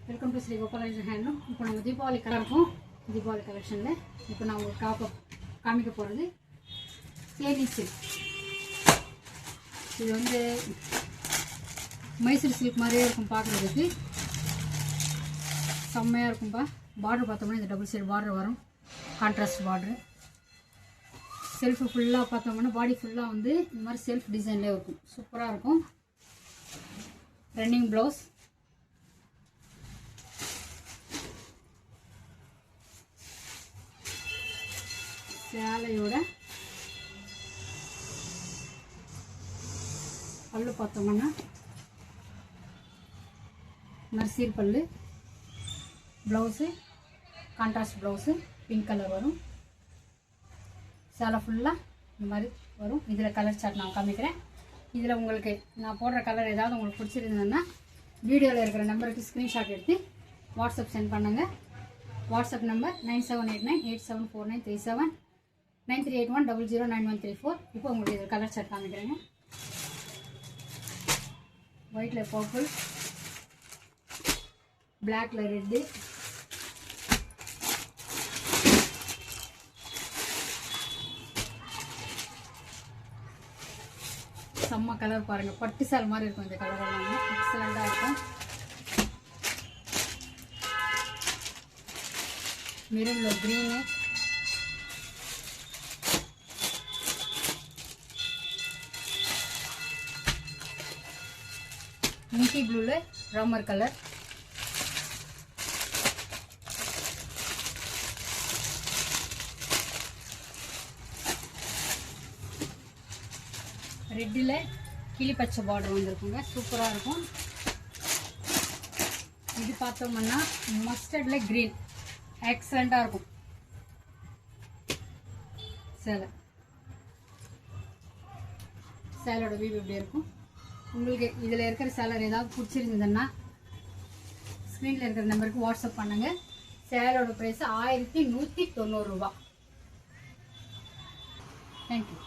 Welcome to Shri Gopalakrishna handloom. இப்போ நம்ம தீபாவளி கலருக்கும் தீபாவளி கலெக்ஷனில் இப்போ நான் உங்களுக்கு காமிக்க போகிறது தேனி சில்க். இது வந்து மைசூர் சில்க் மாதிரியே இருக்கும், பார்க்குறதுக்கு செம்மையாக இருக்கும்பா. பார்டர் பார்த்தோம்னா இந்த டபுள் சைடு பார்டர் வரும், கான்ட்ராஸ்ட் பார்டரு. செல்ஃபு ஃபுல்லாக பார்த்தோம்னா பாடி ஃபுல்லாக வந்து இந்த மாதிரி செல்ஃப் டிசைன்லேயே இருக்கும், சூப்பராக இருக்கும். ரன்னிங் ப்ளவுஸ், சேலையோட பல்லு பார்த்தோம்னா நர்சீர் பல்லு, blouse contrast blouse pink colour வரும். சேலை ஃபுல்லாக இந்த மாதிரி வரும். இதில் கலர் சார்ட் நான் காமிக்கிறேன். இதில் உங்களுக்கு நான் போடுற கலர் ஏதாவது உங்களுக்கு பிடிச்சிருந்ததுன்னா வீடியோவில் இருக்கிற நம்பருக்கு ஸ்க்ரீன்ஷாட் எடுத்து வாட்ஸ்அப் சென்ட் பண்ணுங்கள். WhatsApp number 9789874937, 9381009134. இப்போ உங்களுக்கு இதில் கலர் சார்ட் காமிக்கிறேங்க. ஒயிட்டில் பர்பிள், பிளாக்ல ரெட்டு, செம்ம கலர் பாருங்கள், பட்டு சால் மாதிரி இருக்கும். இந்த கலர் எல்லாமே எக்ஸலண்ட்டாக இருக்கும். மெரூன்ல க்ரீனு, மின்டி ப்ளூவில் ராமர் கலர், ரெட்டில் கிளி பச்சை பார்டர் வந்துருக்குங்க, சூப்பராக இருக்கும். இது பார்த்தோம்னா மஸ்டர்டில் க்ரீன், எக்ஸலண்ட்டாக இருக்கும். சேலோட வியூ இப்படி இருக்கும். உங்களுக்கு இதில் இருக்கிற சேலர் ஏதாவது பிடிச்சிருந்ததுன்னா ஸ்க்ரீனில் இருக்கிற நம்பருக்கு வாட்ஸ்அப் பண்ணுங்கள். சேலோட ப்ரைஸ் 1190 ரூபா. தேங்க்யூ.